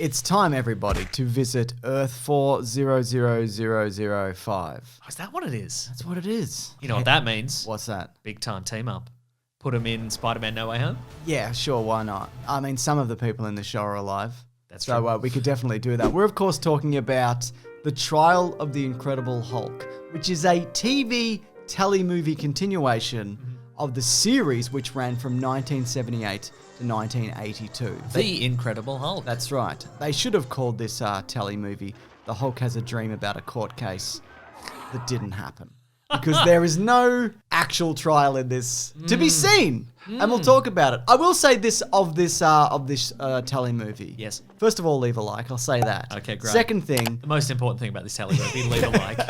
It's time, everybody, to visit Earth 400005. Oh, is that what it is? That's what it is. You know what that means? What's that? Big time team up. Put them in Spider-Man No Way Home? Yeah, sure, why not? I mean, some of the people in the show are alive. That's true. So we could definitely do that. We're, of course, talking about The Trial of the Incredible Hulk, which is a TV telemovie continuation of the series which ran from 1978 to 1982. The Incredible Hulk. That's right. They should have called this telemovie The Hulk Has a Dream About a Court Case that didn't happen. Because there is no actual trial in this to be seen. And we'll talk about it. I will say this of this telemovie. Yes. First of all, leave a like. I'll say that. Okay, great. Second thing. The most important thing about this telemovie, leave a like.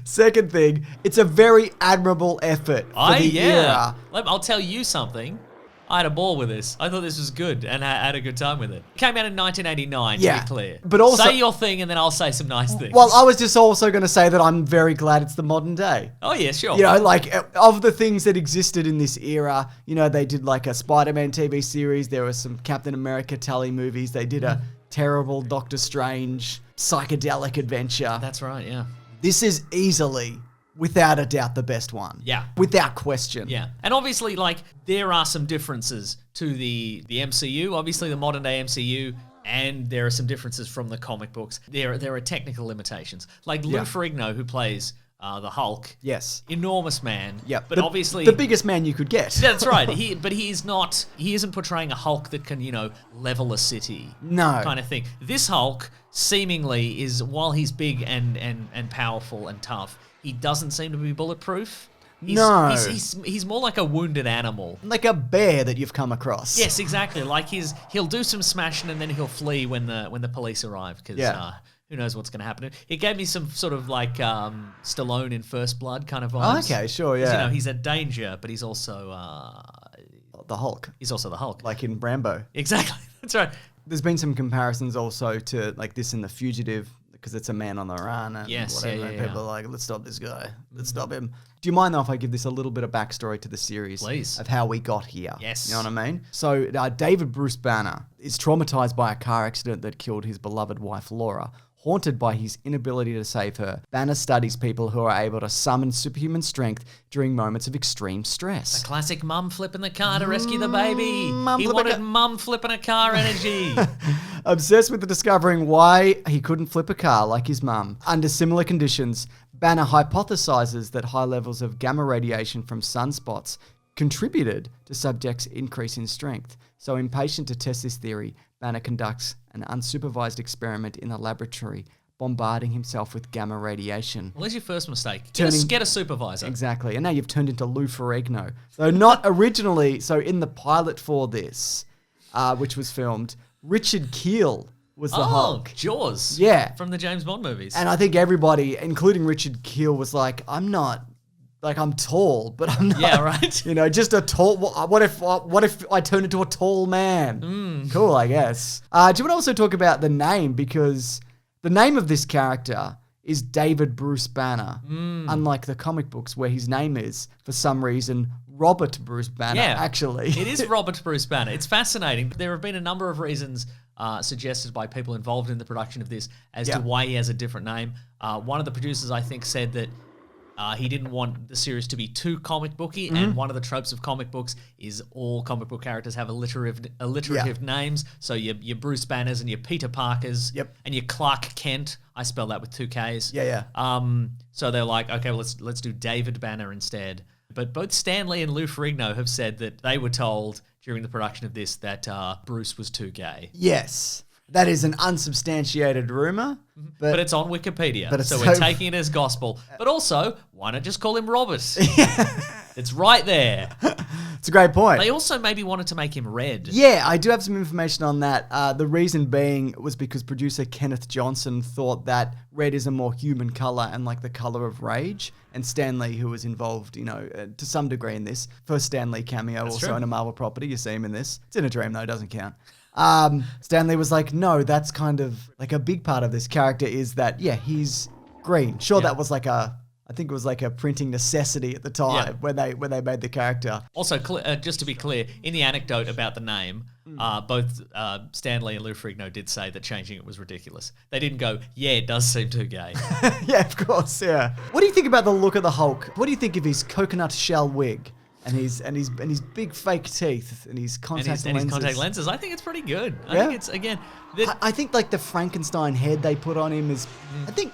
Second thing, it's a very admirable effort for the era. I'll tell you something. I had a ball with this. I thought this was good and I had a good time with it. It came out in 1989, to be clear. But also, say your thing and then I'll say some nice things. Well, I was just also going to say that I'm very glad it's the modern day. Oh, yeah, sure. You know, like, of the things that existed in this era, you know, they did like a Spider-Man TV series. There were some Captain America movies. They did a terrible Doctor Strange psychedelic adventure. That's right, yeah. This is easily, without a doubt, the best one. Yeah. Without question. Yeah. And obviously, like, there are some differences to the MCU, obviously the modern day MCU, and there are some differences from the comic books. There are technical limitations. Like Lou Ferrigno, who plays the Hulk. Yes. Enormous man. Yeah. But obviously... the biggest man you could get. That's right. He isn't portraying a Hulk that can, you know, level a city. No. Kind of thing. This Hulk, seemingly, is, while he's big and powerful and tough, he doesn't seem to be bulletproof. He's more like a wounded animal. Like a bear that you've come across. Yes, exactly. Like he'll do some smashing and then he'll flee when the police arrive because who knows what's going to happen. It gave me some sort of like Stallone in First Blood kind of vibes. Okay, sure, yeah. You know, he's a danger, but he's also the Hulk. He's also the Hulk. Like in Rambo. Exactly. That's right. There's been some comparisons also to like this in The Fugitive, because it's a man on the run and whatever. People are like, let's stop this guy. Let's stop him. Do you mind though if I give this a little bit of backstory to the series? Please. Of how we got here. Yes. You know what I mean? So David Bruce Banner is traumatized by a car accident that killed his beloved wife Laura. Haunted by his inability to save her, Banner studies people who are able to summon superhuman strength during moments of extreme stress. A classic mum flipping the car to rescue the baby. He wanted mum flipping a car energy. Obsessed with discovering why he couldn't flip a car like his mum. Under similar conditions, Banner hypothesizes that high levels of gamma radiation from sunspots contributed to subjects' increase in strength. So impatient to test this theory, Banner conducts an unsupervised experiment in the laboratory, bombarding himself with gamma radiation. Well, there's your first mistake. Get a supervisor. Exactly. And now you've turned into Lou Ferrigno. Though not originally, so in the pilot for this, which was filmed, Richard Kiel was the Hulk. Jaws. Yeah. From the James Bond movies. And I think everybody, including Richard Kiel, was like, I'm tall, but I'm not. Yeah, right. You know, just a tall. What if I turn into a tall man? Cool, I guess. Do you want to also talk about the name, because the name of this character is David Bruce Banner, unlike the comic books where his name is for some reason Robert Bruce Banner. Yeah, actually, it is Robert Bruce Banner. It's fascinating. There have been a number of reasons suggested by people involved in the production of this as to why he has a different name. One of the producers, I think, said that he didn't want the series to be too comic booky, and one of the tropes of comic books is all comic book characters have alliterative names. So your Bruce Banners and your Peter Parkers, and your Clark Kent. I spell that with 2 Ks. Yeah. So they're like, okay, well, let's do David Banner instead. But both Stan Lee and Lou Ferrigno have said that they were told during the production of this that Bruce was too gay. Yes. That is an unsubstantiated rumor. But it's on Wikipedia, so we're taking it as gospel. But also, why not just call him Robert? It's right there. It's a great point. They also maybe wanted to make him red. Yeah, I do have some information on that. The reason being was because producer Kenneth Johnson thought that red is a more human color and like the color of rage. And Stan Lee, who was involved, you know, to some degree in this. First Stan Lee cameo, That's also true. in a Marvel property. You see him in this. It's in a dream, though. It doesn't count. Stan Lee was like, no, that's kind of like a big part of this character is that, yeah, he's green. Sure, that was like a I think it was like a printing necessity at the time when they made the character. Also, just to be clear, in the anecdote about the name, both Stanley and Lou Ferrigno did say that changing it was ridiculous. They didn't go, yeah, it does seem too gay. Yeah, of course, yeah. What do you think about the look of the Hulk? What do you think of his coconut shell wig? And his big fake teeth and his contact lenses. I think it's pretty good. I think it's, again... I think like the Frankenstein head they put on him is... I think...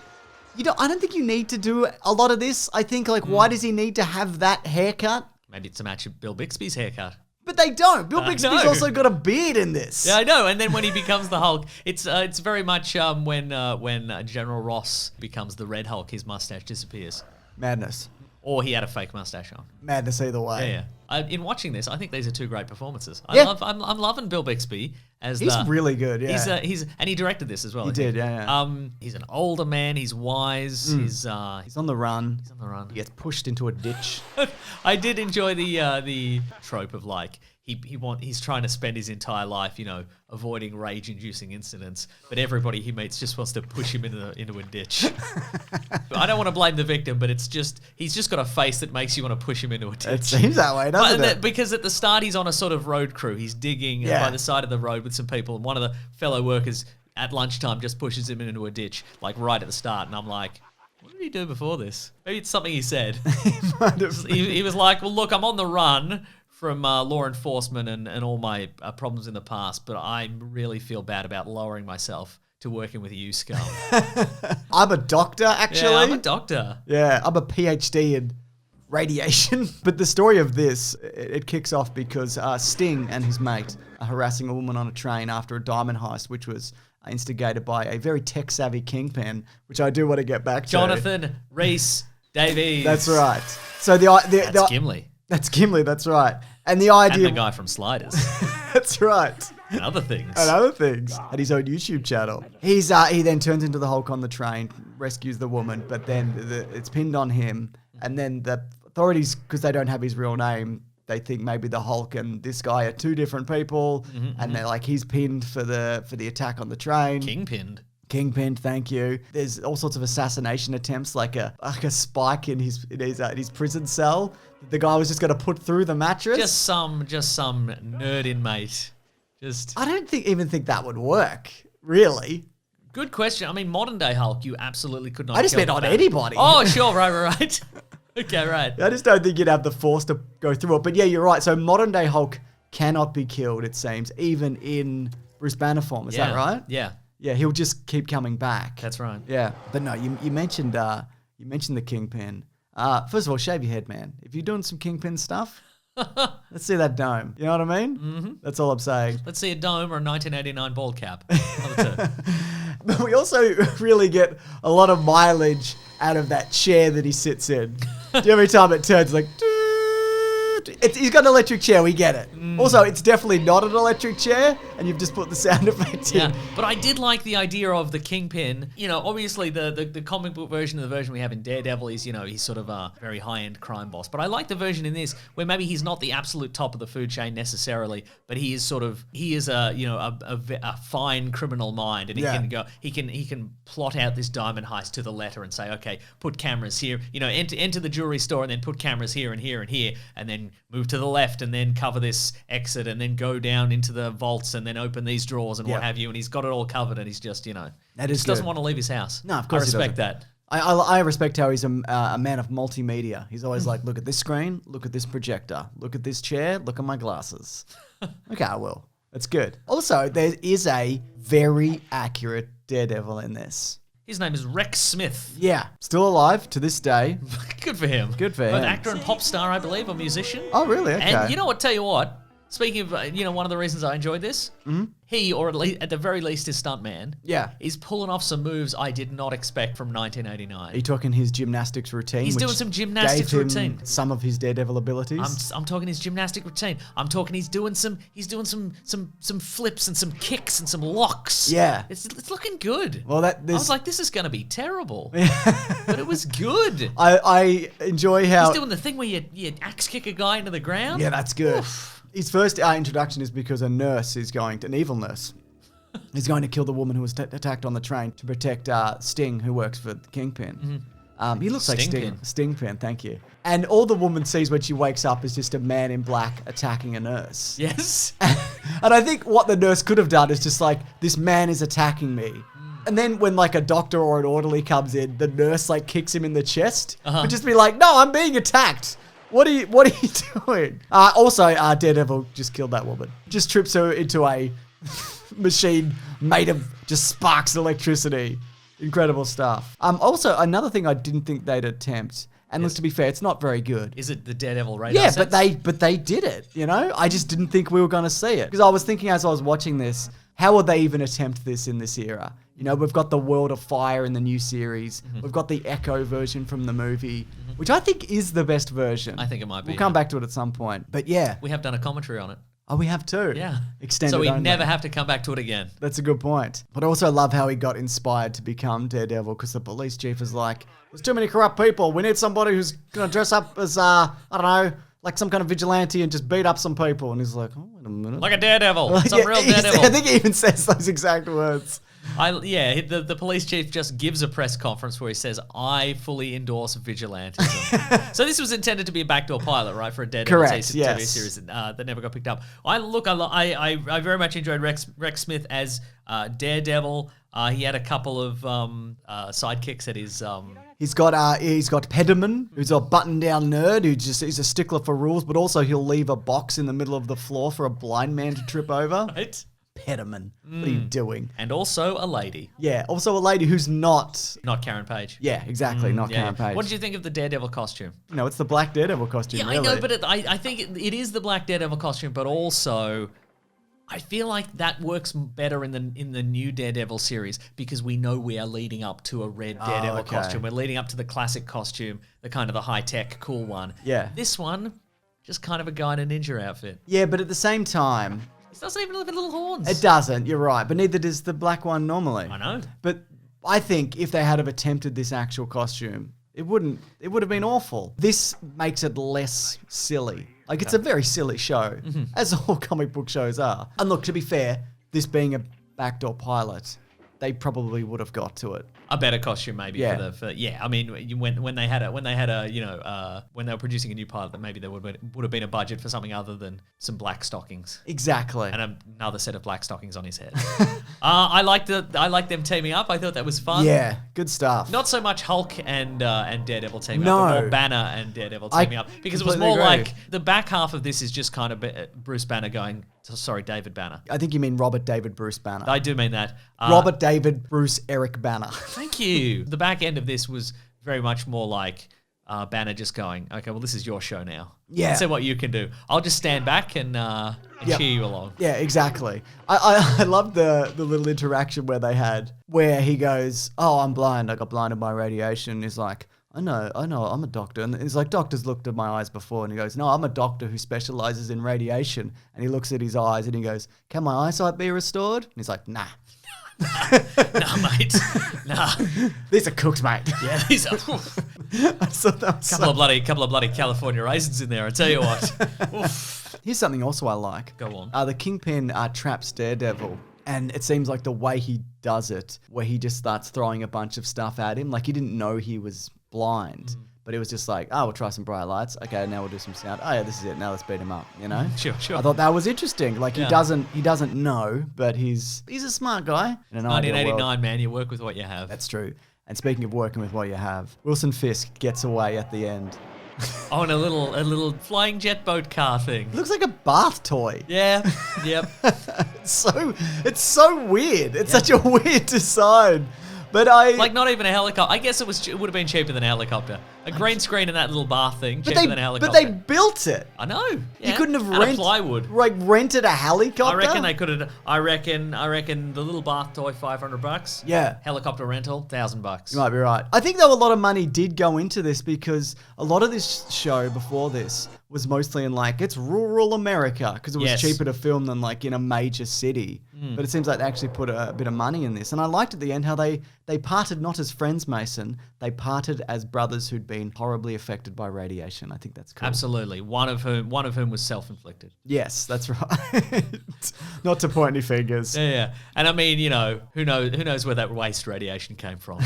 I don't think you need to do a lot of this. I think, like, why does he need to have that haircut? Maybe it's to match Bill Bixby's haircut. But they don't. Bill Bixby's also got a beard in this. Yeah, I know. And then when he becomes the Hulk, it's very much when General Ross becomes the Red Hulk, his mustache disappears. Madness. Or he had a fake mustache on. Madness either way. Yeah. In watching this, I think these are two great performances. I'm loving Bill Bixby as he's really good. Yeah, and he directed this as well. He did. Yeah. He's an older man. He's wise. He's on the run. He's on the run. He gets pushed into a ditch. I did enjoy the trope of like he's trying to spend his entire life, avoiding rage-inducing incidents, but everybody he meets just wants to push him into a ditch. I don't want to blame the victim, but he's just got a face that makes you want to push him into a ditch. It seems that way, doesn't it? Because at the start he's on a sort of road crew. He's digging by the side of the road with some people, and one of the fellow workers at lunchtime just pushes him into a ditch, like right at the start, and I'm like, what did he do before this? Maybe it's something he said. He was like, well, look, I'm on the run from law enforcement and all my problems in the past, but I really feel bad about lowering myself to working with you, Scum. I'm a doctor, actually. Yeah, I'm a doctor. Yeah, I'm a PhD in radiation. But the story of this, it kicks off because Sting and his mate are harassing a woman on a train after a diamond heist, which was instigated by a very tech-savvy Kingpin, which I do want to get back to. Jonathan Rhys Davies. That's right. So that's Gimli. That's Gimli, that's right. And the idea... And the guy from Sliders. That's right. And other things. At his own YouTube channel. He then turns into the Hulk on the train, rescues the woman, but then it's pinned on him. And then the authorities, because they don't have his real name, they think maybe the Hulk and this guy are two different people. And they're like, he's pinned for the attack on the train. Kingpin, thank you. There's all sorts of assassination attempts, like a spike in his prison cell. The guy was just going to put through the mattress. Just some nerd inmate. I don't even think that would work, really. Good question. I mean, modern day Hulk, you absolutely could not. I just meant on anybody. Oh, sure, right. Okay, right. I just don't think you'd have the force to go through it. But yeah, you're right. So modern day Hulk cannot be killed, it seems, even in Bruce Banner form. Is that right? Yeah. Yeah, he'll just keep coming back. That's right. Yeah, but no, you mentioned the Kingpin. First of all, shave your head, man. If you're doing some Kingpin stuff, let's see that dome. You know what I mean? Mm-hmm. That's all I'm saying. Let's see a dome or a 1989 bald cap. But we also really get a lot of mileage out of that chair that he sits in. Every time it turns, like... he's got an electric chair, we get it. Also, it's definitely not an electric chair, and you've just put the sound effect in. But I did like the idea of the Kingpin. Obviously the comic book version of the version we have in Daredevil is, he's sort of a very high-end crime boss. But I like the version in this where maybe he's not the absolute top of the food chain necessarily, but he is a fine criminal mind, and he can plot out this diamond heist to the letter and say, okay, put cameras here, enter the jewelry store and then put cameras here and here and here, and then move to the left and then cover this exit and then go down into the vaults and then open these drawers and what have you. And he's got it all covered and he's just, doesn't want to leave his house. No, of course I respect that. I respect how he's a man of multimedia. He's always like, look at this screen, look at this projector, look at this chair, look at my glasses. Okay, I will. That's good. Also, there is a very accurate Daredevil in this. His name is Rex Smith. Yeah, still alive to this day. Good for him. Good for him. An actor and pop star, I believe, or musician. Oh, really? Okay. And tell you what, speaking of, one of the reasons I enjoyed this, he, or at the very least his stuntman, is pulling off some moves I did not expect from 1989. Are you talking his gymnastics routine? He's doing some gymnastics routine. Some of his Daredevil abilities. I'm talking his gymnastic routine. I'm talking he's doing some flips and some kicks and some locks. Yeah. It's looking good. Well, I was like, this is going to be terrible. But it was good. I enjoy how... He's doing the thing where you axe kick a guy into the ground. Yeah, that's good. Oof. His first introduction is because an evil nurse, is going to kill the woman who was attacked on the train to protect Sting, who works for the Kingpin. He looks like Stingpin. Stingpin, thank you. And all the woman sees when she wakes up is just a man in black attacking a nurse. Yes. And I think what the nurse could have done is just like, this man is attacking me. And then when like a doctor or an orderly comes in, the nurse like kicks him in the chest. But just be like, no, I'm being attacked. What are you doing? Also, Daredevil just killed that woman. Just trips her into a machine made of just sparks electricity. Incredible stuff. Also, another thing I didn't think they'd attempt, and look, to be fair, it's not very good. Is it the Daredevil radar? Yeah, sense? but they did it, you know? I just didn't think we were going to see it. Because I was thinking as I was watching this, how would they even attempt this in this era? You know, we've got the World of Fire in the new series. We've got the Echo version from the movie, which I think is the best version. I think it might be. We'll come back to it at some point. But yeah. We have done a commentary on it. Oh, we have too. Yeah. Extended so we only. never have to come back to it again. That's a good point. But I also love how he got inspired to become Daredevil, because the police chief is like, there's too many corrupt people. We need somebody who's going to dress up as, I don't know, like some kind of vigilante and just beat up some people. And he's like, oh, wait a minute. Like a Daredevil. Some real Daredevil. I think he even says those exact words. The police chief just gives a press conference where he says, I fully endorse vigilantism. So this was intended to be a backdoor pilot, right, for a Daredevil TV series that never got picked up. I very much enjoyed Rex Smith as Daredevil. He had a couple of sidekicks at his... He's got Pederman, who's a button-down nerd who just is a stickler for rules, but also he'll leave a box in the middle of the floor for a blind man to trip over. Right. Pederman, what are you doing? And also a lady. Yeah, also a lady who's not Karen Page. Yeah, exactly, not Karen Page. What did you think of the Daredevil costume? No, it's the black Daredevil costume. Yeah, really. I know, but I think it is the black Daredevil costume, but also I feel like that works better in the new Daredevil series because we know we are leading up to a red Daredevil costume. We're leading up to the classic costume, the kind of the high-tech, cool one. Yeah. This one, just kind of a guy in a ninja outfit. Yeah, but at the same time... It doesn't even look at little horns. It doesn't, you're right, but neither does the black one normally. I know. But I think if they had have attempted this actual costume, it would have been awful. This makes it less silly. Like, it's a very silly show, as all comic book shows are. And look, to be fair, this being a backdoor pilot, they probably would have got to it. A better costume, maybe. Yeah. I mean, when they had when they were producing a new pilot, that maybe there would have been a budget for something other than some black stockings. Exactly. And another set of black stockings on his head. I liked them teaming up. I thought that was fun. Yeah, good stuff. Not so much Hulk and Daredevil teaming up, but more Banner and Daredevil teaming up. Because it was more like the back half of this is just kind of Bruce Banner going, sorry, David Banner. I think you mean Robert David Bruce Banner. I do mean that. Robert David Bruce Eric Banner. Thank you. The back end of this was very much more like Banner just going, okay, well, this is your show now. Yeah. Let's see what you can do. I'll just stand back and cheer you along. Yeah, exactly. I love the little interaction where they had, where he goes, oh, I'm blind. I got blinded by radiation. He's like, I know, I'm a doctor. And he's like, doctors looked at my eyes before. And he goes, no, I'm a doctor who specializes in radiation. And he looks at his eyes and he goes, can my eyesight be restored? And he's like, nah. Nah, mate. Nah. These are cooked, mate. Yeah, these are. I thought that was couple of bloody California raisins in there. I tell you what. Oof. Here's something also I like. Go on. The Kingpin traps Daredevil, and it seems like the way he does it, where he just starts throwing a bunch of stuff at him, like he didn't know he was blind. But it was just like, oh, we'll try some bright lights. Okay, now we'll do some sound. Oh yeah, this is it. Now let's beat him up. You know? Sure. I thought that was interesting. Like he doesn't know, but he's a smart guy. In an 1989, man, you work with what you have. That's true. And speaking of working with what you have, Wilson Fisk gets away at the end. Oh, and a little flying jet boat car thing. It looks like a bath toy. Yeah. Yep. It's so weird. It's such a weird design. But like not even a helicopter. I guess it would have been cheaper than a helicopter. A green screen in that little bath thing, cheaper than a helicopter. But they built it. I know. Yeah. You couldn't have plywood. rented a helicopter. I reckon they could have. I reckon the little bath toy $500. Yeah. Helicopter rental $1,000. You might be right. I think though a lot of money did go into this because a lot of this show before this was mostly in like it's rural America because it was cheaper to film than like in a major city. But it seems like they actually put a bit of money in this. And I liked at the end how they parted not as friends, Mason. They parted as brothers who'd been horribly affected by radiation. I think that's cool. Absolutely. One of whom was self-inflicted. Yes, that's right. Not to point any fingers. Yeah. And I mean, who knows where that waste radiation came from.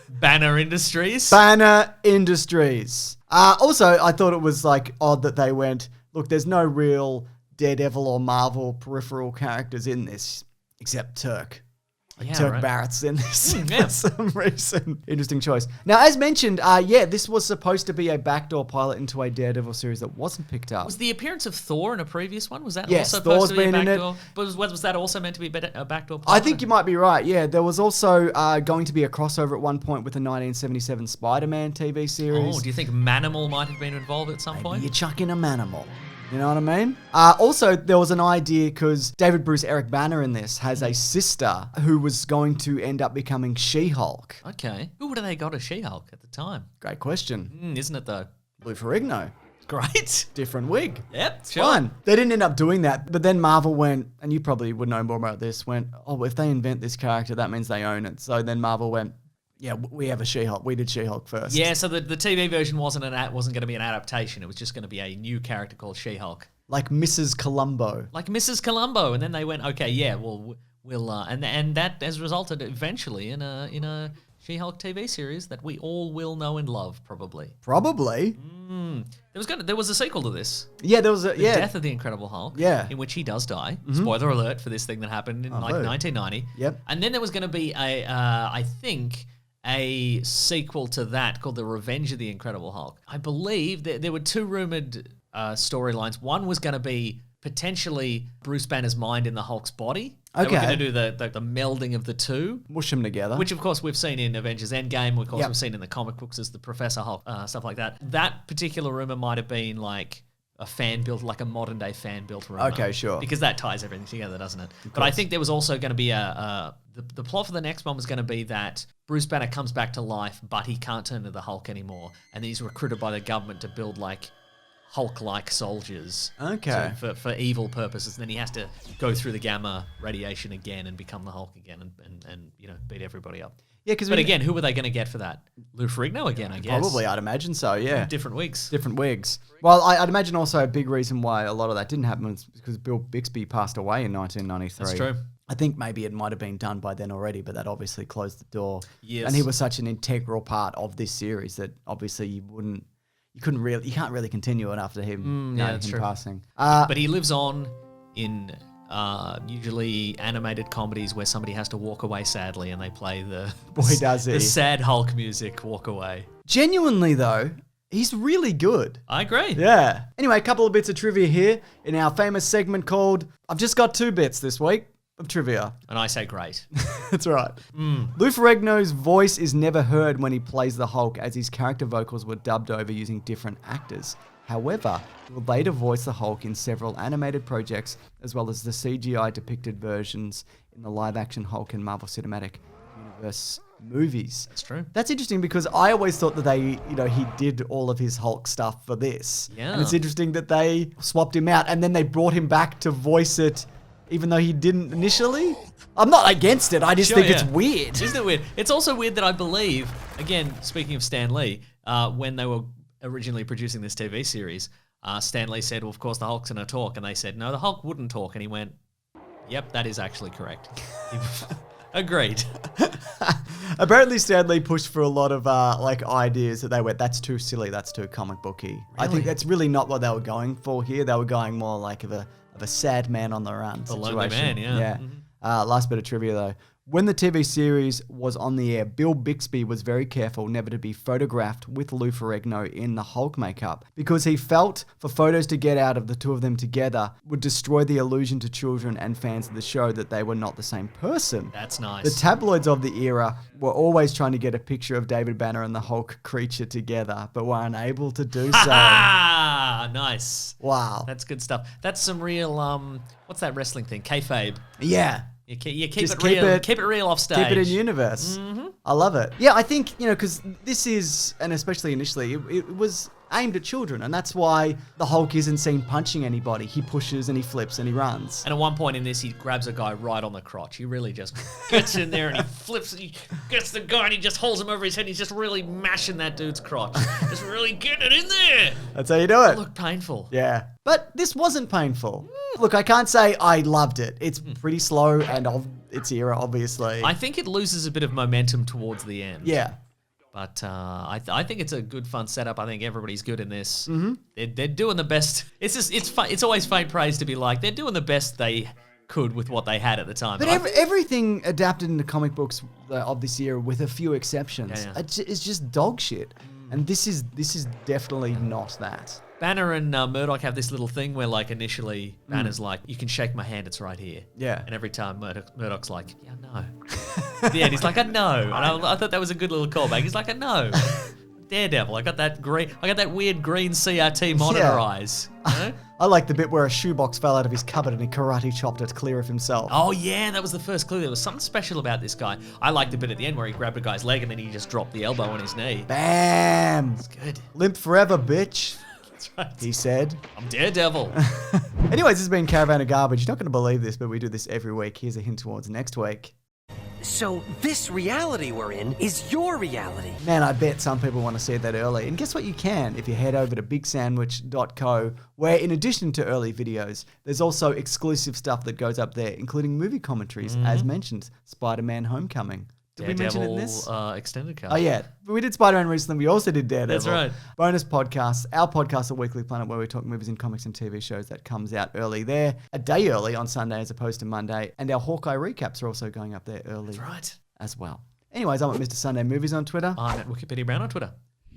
Banner Industries. Banner Industries. Also, I thought it was like odd that they went, look, there's no real Daredevil or Marvel peripheral characters in this, except Turk. Turk Barrett's in this for some reason. Interesting choice. Now, as mentioned, this was supposed to be a backdoor pilot into a Daredevil series that wasn't picked up. Was the appearance of Thor in a previous one? Was that yes, also Thor's supposed to be a been backdoor? in it. But was that also meant to be a backdoor pilot? I think you might be right, yeah. There was also going to be a crossover at one point with the 1977 Spider-Man TV series. Oh, do you think Manimal might have been involved at some point? You chuck in a Manimal. You know what I mean? Also, there was an idea because David Bruce Eric Banner in this has a sister who was going to end up becoming She-Hulk. Okay. Who would have they got as She-Hulk at the time? Great question. Isn't it though? Lou Ferrigno. Great. Different wig. Yep, sure. Fine. They didn't end up doing that, but then Marvel went, and you probably would know more about this, went, oh, if they invent this character, that means they own it. So then Marvel went, yeah, we have a She-Hulk. We did She-Hulk first. Yeah, so the TV version wasn't going to be an adaptation. It was just going to be a new character called She-Hulk. Like Mrs. Columbo. Like Mrs. Columbo. And then they went, okay, yeah, well, we'll... and that has resulted eventually in a She-Hulk TV series that we all will know and love, probably. Probably. There was a sequel to this. Yeah, there was a... The Death of the Incredible Hulk. Yeah. In which he does die. Spoiler alert for this thing that happened in 1990. Yep. And then there was going to be I think... a sequel to that called The Revenge of the Incredible Hulk. I believe there were two rumored storylines. One was going to be potentially Bruce Banner's mind in the Hulk's body. Okay. They were going to do the melding of the two. Mush them together. Which, of course, we've seen in Avengers Endgame. Of course, we've seen in the comic books as the Professor Hulk, stuff like that. That particular rumor might have been like a fan-built, like a modern-day fan-built rumor. Okay, sure. Because that ties everything together, doesn't it? But I think there was also going to be the plot for the next one was going to be that Bruce Banner comes back to life, but he can't turn into the Hulk anymore. And he's recruited by the government to build, like, Hulk-like soldiers. Okay. For evil purposes. And then he has to go through the gamma radiation again and become the Hulk again and beat everybody up. Yeah, but again, who were they going to get for that? Lou Ferrigno again, I guess. Probably, I'd imagine so, yeah. Different wigs. Different wigs. Well, I'd imagine also a big reason why a lot of that didn't happen was because Bill Bixby passed away in 1993. That's true. I think maybe it might have been done by then already, but that obviously closed the door. Yes. And he was such an integral part of this series that obviously you can't really continue it after him, him true. passing. But he lives on in usually animated comedies where somebody has to walk away sadly and they play the sad Hulk music, Walk Away. Genuinely though, he's really good. I agree. Yeah. Anyway, a couple of bits of trivia here in our famous segment called I've Just Got 2 Bits this week of trivia. And I say great. That's right. Lou Ferrigno's voice is never heard when he plays the Hulk, as his character vocals were dubbed over using different actors. However, he would later voice the Hulk in several animated projects, as well as the CGI depicted versions in the live-action Hulk and Marvel Cinematic Universe movies. That's true. That's interesting because I always thought that he did all of his Hulk stuff for this. Yeah. And it's interesting that they swapped him out and then they brought him back to voice it, even though he didn't initially. I'm not against it. I just think it's weird. Isn't it weird? It's also weird that I believe, again, speaking of Stan Lee, when they were originally producing this TV series, Stan Lee said, well, of course, the Hulk's going to talk. And they said, no, the Hulk wouldn't talk. And he went, yep, that is actually correct. Agreed. Apparently, Stan Lee pushed for a lot of ideas that they went, that's too silly, that's too comic booky. Really? I think that's really not what they were going for here. They were going more like of a sad man on the run situation. A lonely man, yeah. Last bit of trivia though. When the TV series was on the air, Bill Bixby was very careful never to be photographed with Lou Ferrigno in the Hulk makeup because he felt for photos to get out of the two of them together would destroy the illusion to children and fans of the show that they were not the same person. That's nice. The tabloids of the era were always trying to get a picture of David Banner and the Hulk creature together, but were unable to do so. Nice. Wow. That's good stuff. That's some real, what's that wrestling thing? Kayfabe. Yeah. You keep it real. Keep it real off stage. Keep it in universe. Mm-hmm. I love it. Yeah, I think, because this is, and especially initially, it was aimed at children, and that's why the Hulk isn't seen punching anybody. He pushes and he flips and he runs. And at one point in this, he grabs a guy right on the crotch. He really just gets in there and he flips, he gets the guy and he just holds him over his head and he's just really mashing that dude's crotch. Just really getting it in there. That's how you do it. It looked painful. Yeah. But this wasn't painful. Look, I can't say I loved it. It's pretty slow and of its era, obviously. I think it loses a bit of momentum towards the end. Yeah. But I think it's a good, fun setup. I think everybody's good in this. Mm-hmm. They're doing the best. It's always faint praise to be like, they're doing the best they could with what they had at the time. But everything adapted into comic books of this year, with a few exceptions, it's just dog shit. And this is definitely not that. Banner and Murdoch have this little thing where, like, initially Banner's like, you can shake my hand, it's right here. Yeah. And every time Murdoch's like, yeah, no. At the end, he's like, I know. And I thought that was a good little callback. He's like, I know. Daredevil. I got that weird green CRT monitor eyes. You know? I like the bit where a shoebox fell out of his cupboard and he karate chopped it clear of himself. Oh yeah, that was the first clue. There was something special about this guy. I liked the bit at the end where he grabbed a guy's leg and then he just dropped the elbow on his knee. Bam! It's good. Limp forever, bitch. That's right. He said. I'm Daredevil. Anyways, this has been Caravan of Garbage. You're not going to believe this, but we do this every week. Here's a hint towards next week. So this reality we're in is your reality. Man, I bet some people want to see that early. And guess what? You can if you head over to bigsandwich.co, where in addition to early videos, there's also exclusive stuff that goes up there, including movie commentaries, as mentioned, Spider-Man Homecoming. Did we mention it in this? Extended cut. Oh, yeah. We did Spider-Man recently. We also did Daredevil. That's right. Bonus podcasts. Our podcast, A Weekly Planet, where we talk movies and comics and TV shows, that comes out early there. A day early on Sunday as opposed to Monday. And our Hawkeye recaps are also going up there early. That's right. As well. Anyways, I'm at Mr. Sunday Movies on Twitter. I'm at Wikipedia Brown on Twitter.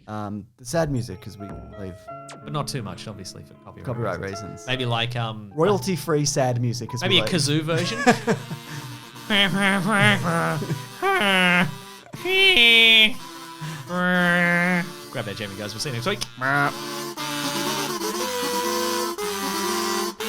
The sad music, because we leave. But not too much, obviously, for Copyright reasons. Maybe like... royalty-free sad music. Maybe a kazoo version? Grab that, Jamie, guys. We'll see you next week.